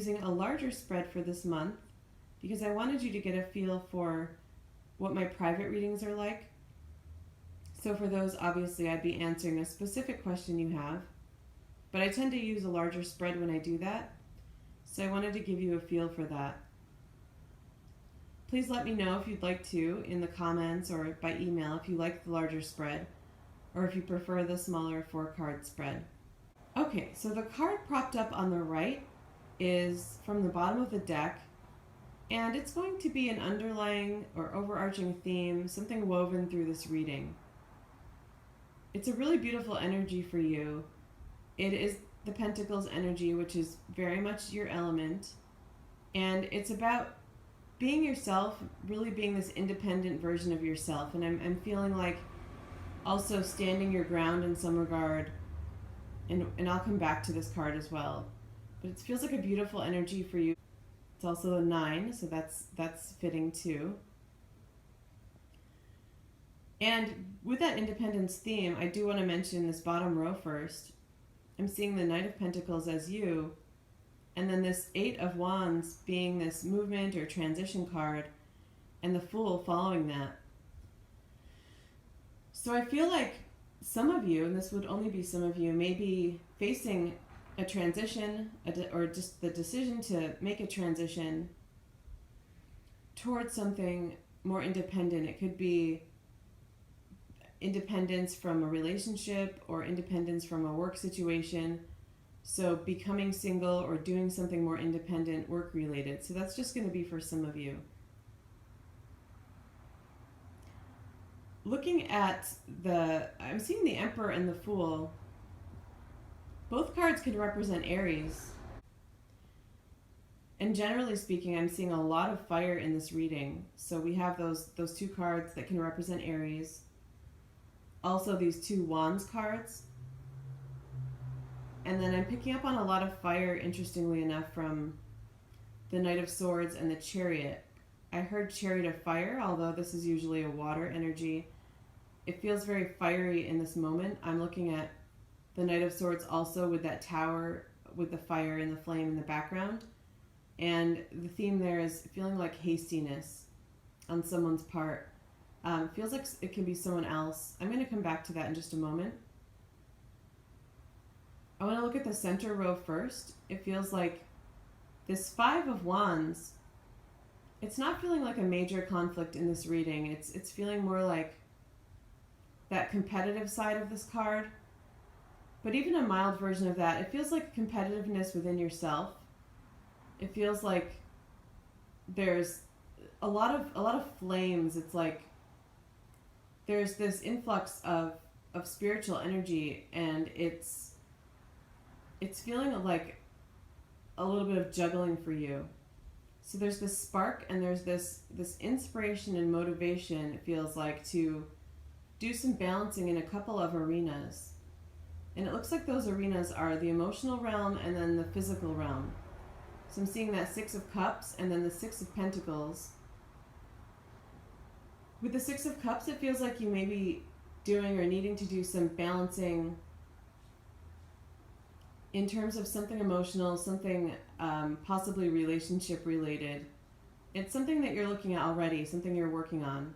using a larger spread for this month because I wanted you to get a feel for what my private readings are like. So for those, obviously, I'd be answering a specific question you have, but I tend to use a larger spread when I do that. So I wanted to give you a feel for that. Please let me know if you'd like to in the comments or by email if you like the larger spread or if you prefer the smaller 4-card spread. Okay, so the card propped up on the right is from the bottom of the deck, and it's going to be an underlying or overarching theme, something woven through this reading. It's a really beautiful energy for you. It is the Pentacles energy, which is very much your element, and it's about being yourself, really being this independent version of yourself. And I'm feeling like also standing your ground in some regard, and I'll come back to this card as well. But it feels like a beautiful energy for you. It's also a 9, so that's fitting too. And with that independence theme, I do want to mention this bottom row first. I'm seeing the Knight of Pentacles as you, and then this 8 of Wands being this movement or transition card, and the Fool following that. So I feel like some of you, and this would only be some of you, may be facing a transition or just the decision to make a transition towards something more independent. It could be independence from a relationship or independence from a work situation. So becoming single or doing something more independent, work related. So that's just going to be for some of you. Looking at I'm seeing the Emperor and the Fool. Both cards could represent Aries. And generally speaking, I'm seeing a lot of fire in this reading. So we have those 2 cards that can represent Aries. Also these 2 Wands cards. And then I'm picking up on a lot of fire, interestingly enough, from the Knight of Swords and the Chariot. I heard Chariot of Fire, although this is usually a water energy. It feels very fiery in this moment. I'm looking at the Knight of Swords also with that tower with the fire and the flame in the background. And the theme there is feeling like hastiness on someone's part. Feels like it can be someone else. I'm going to come back to that in just a moment. I want to look at the center row first. It feels like this 5 of Wands, it's not feeling like a major conflict in this reading. It's feeling more like that competitive side of this card. But even a mild version of that, it feels like competitiveness within yourself. It feels like there's a lot of flames. It's like there's this influx of spiritual energy, and it's feeling like a little bit of juggling for you. So there's this spark and there's this inspiration and motivation, it feels like, to do some balancing in a couple of arenas. And it looks like those arenas are the emotional realm and then the physical realm. So I'm seeing that 6 of Cups and then the 6 of Pentacles. With the 6 of Cups, it feels like you may be doing or needing to do some balancing in terms of something emotional, something possibly relationship related. It's something that you're looking at already, something you're working on.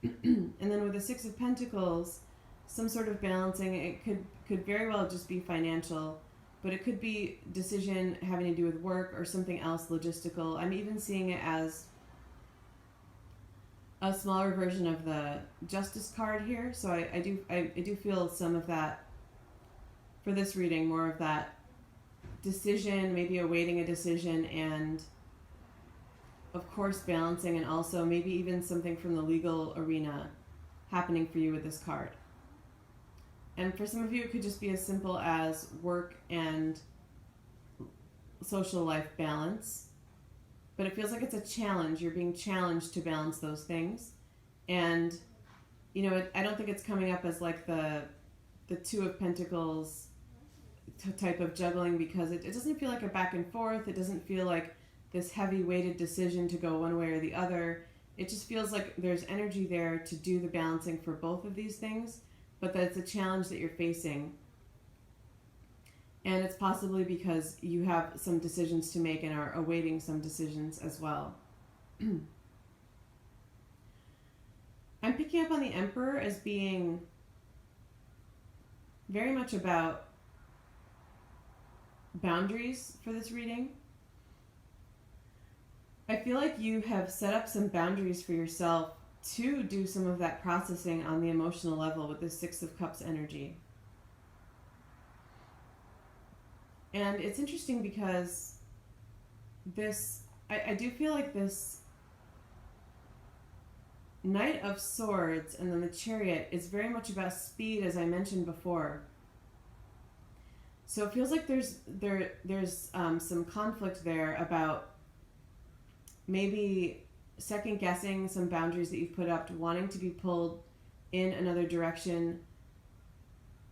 And then with the 6 of Pentacles, some sort of balancing. It could very well just be financial, but it could be decision having to do with work or something else logistical. I'm even seeing it as a smaller version of the Justice card here. So I do feel some of that for this reading, more of that decision, maybe awaiting a decision, and of course balancing, and also maybe even something from the legal arena happening for you with this card. And for some of you, it could just be as simple as work and social life balance. But it feels like it's a challenge. You're being challenged to balance those things. And, you know, I don't think it's coming up as like the 2 of Pentacles type of juggling, because it doesn't feel like a back and forth. It doesn't feel like this heavy weighted decision to go one way or the other. It just feels like there's energy there to do the balancing for both of these things, but that it's a challenge that you're facing. And it's possibly because you have some decisions to make and are awaiting some decisions as well. I'm picking up on the Emperor as being very much about boundaries for this reading. I feel like you have set up some boundaries for yourself to do some of that processing on the emotional level with the Six of Cups energy. And it's interesting because I do feel like this Knight of Swords and then the Chariot is very much about speed, as I mentioned before. So it feels like there's some conflict there about maybe second guessing some boundaries that you've put up, wanting to be pulled in another direction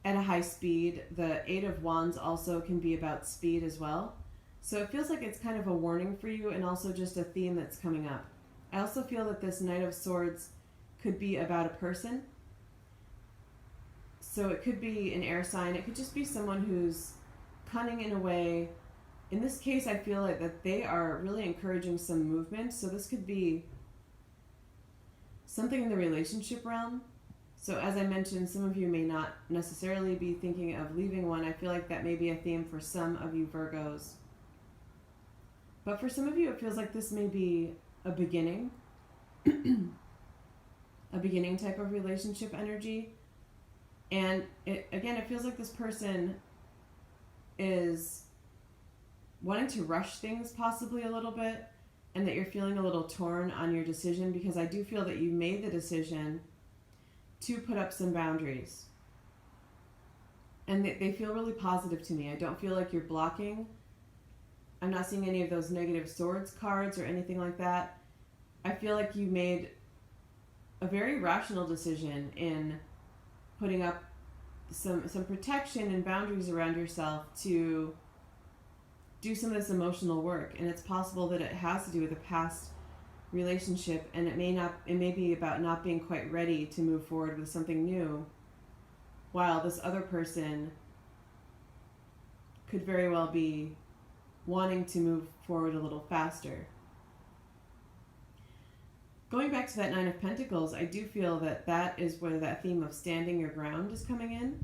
at a high speed. The Eight of Wands also can be about speed as well. So it feels like it's kind of a warning for you and also just a theme that's coming up. I also feel that this Knight of Swords could be about a person. So it could be an air sign. It could just be someone who's cunning in a way. In this case, I feel like that they are really encouraging some movement. So this could be something in the relationship realm. So as I mentioned, some of you may not necessarily be thinking of leaving one. I feel like that may be a theme for some of you Virgos. But for some of you, it feels like this may be a beginning. A beginning type of relationship energy. And it feels like this person is wanting to rush things possibly a little bit, and that you're feeling a little torn on your decision, because I do feel that you made the decision to put up some boundaries. And they feel really positive to me. I don't feel like you're blocking. I'm not seeing any of those negative swords cards or anything like that. I feel like you made a very rational decision in putting up some protection and boundaries around yourself to do some of this emotional work. And it's possible that it has to do with a past relationship, and it may be about not being quite ready to move forward with something new, while this other person could very well be wanting to move forward a little faster. Going back to that Nine of Pentacles, I do feel that is where that theme of standing your ground is coming in,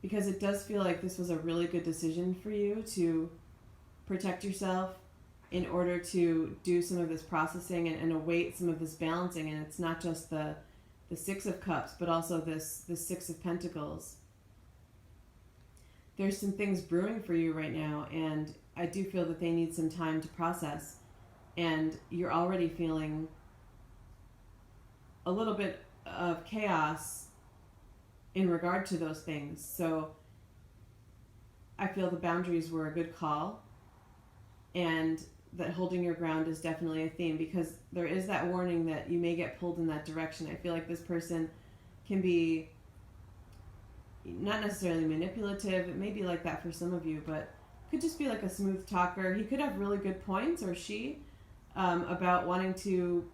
because it does feel like this was a really good decision for you to protect yourself in order to do some of this processing and await some of this balancing. And it's not just the Six of Cups, but also this Six of Pentacles. There's some things brewing for you right now, and I do feel that they need some time to process. And you're already feeling a little bit of chaos in regard to those things. So I feel the boundaries were a good call, and that holding your ground is definitely a theme, because there is that warning that you may get pulled in that direction. I feel like this person can be not necessarily manipulative. It may be like that for some of you, but could just be like a smooth talker. He could have really good points, or she, about wanting to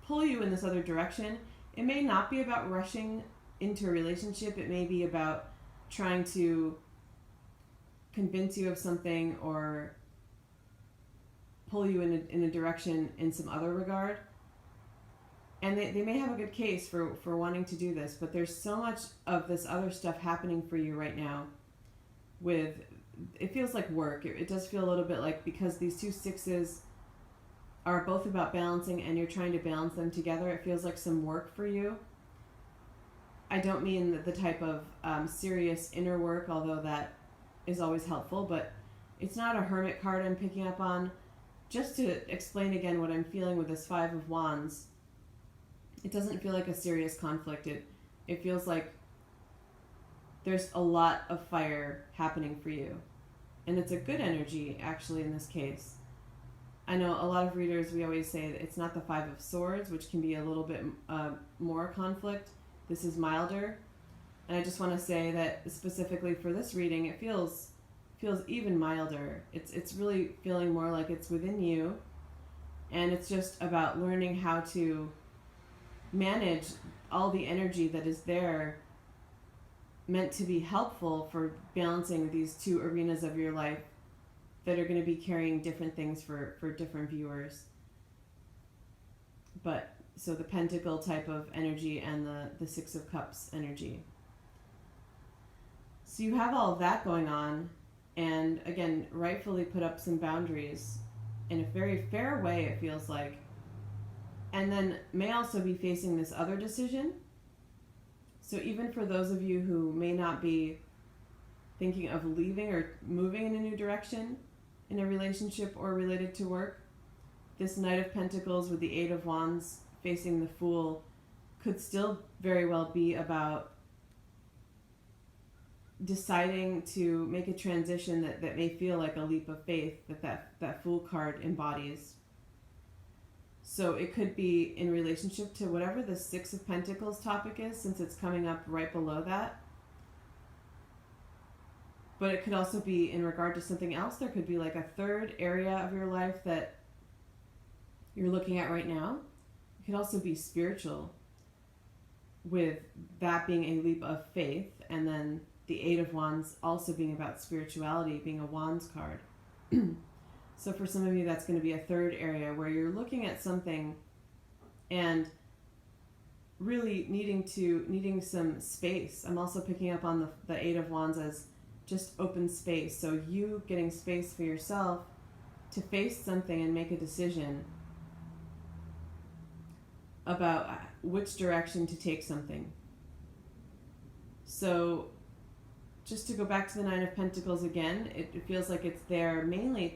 pull you in this other direction. It may not be about rushing into a relationship. It may be about trying to convince you of something or pull you in a direction in some other regard. And they may have a good case for wanting to do this, but there's so much of this other stuff happening for you right now with, it feels like work. It does feel a little bit like, because these two sixes are both about balancing and you're trying to balance them together, it feels like some work for you. I don't mean the type of serious inner work, although that is always helpful, but it's not a hermit card I'm picking up on. Just to explain again what I'm feeling with this Five of Wands, it doesn't feel like a serious conflict. It feels like there's a lot of fire happening for you. And it's a good energy, actually, in this case. I know a lot of readers, we always say that it's not the Five of Swords, which can be a little bit more conflict. This is milder. And I just want to say that specifically for this reading, it feels even milder. It's really feeling more like it's within you. And it's just about learning how to manage all the energy that is there meant to be helpful for balancing these two arenas of your life that are going to be carrying different things for different viewers. But so the Pentacle type of energy and the Six of Cups energy. So you have all of that going on, and again, rightfully put up some boundaries in a very fair way, it feels like. And then may also be facing this other decision. So even for those of you who may not be thinking of leaving or moving in a new direction in a relationship or related to work, this Knight of Pentacles with the Eight of Wands facing the Fool could still very well be about deciding to make a transition that may feel like a leap of faith that Fool card embodies. So it could be in relationship to whatever the Six of Pentacles topic is, since it's coming up right below that. But it could also be in regard to something else. There could be like a third area of your life that you're looking at right now. It could also be spiritual, with that being a leap of faith, and then the Eight of Wands also being about spirituality, being a Wands card. So for some of you, that's going to be a third area where you're looking at something and really needing some space. I'm also picking up on the Eight of Wands as just open space. So you getting space for yourself to face something and make a decision about which direction to take something. So just to go back to the Nine of Pentacles again, it feels like it's there mainly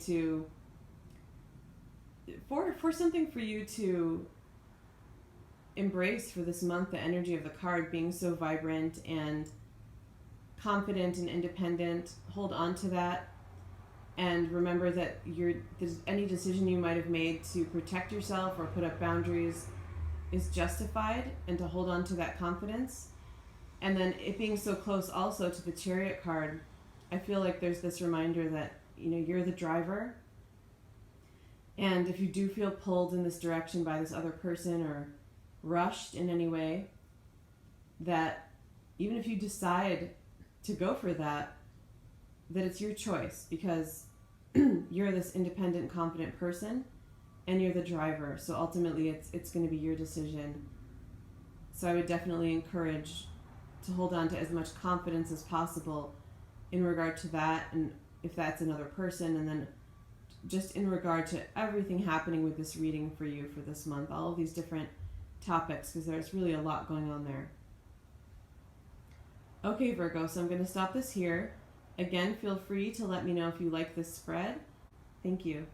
for something for you to embrace for this month, the energy of the card being so vibrant and confident and independent. Hold on to that, and remember that any decision you might have made to protect yourself or put up boundaries is justified, and to hold on to that confidence. And then it being so close also to the Chariot card, I feel like there's this reminder that, you're the driver. And if you do feel pulled in this direction by this other person or rushed in any way, that even if you decide to go for that it's your choice, because you're this independent, confident person and you're the driver. So ultimately it's going to be your decision. So I would definitely encourage to hold on to as much confidence as possible in regard to that, and if that's another person, and then just in regard to everything happening with this reading for you for this month, all of these different topics, because there's really a lot going on there. Okay, Virgo, so I'm going to stop this here. Again, feel free to let me know if you like this spread. Thank you.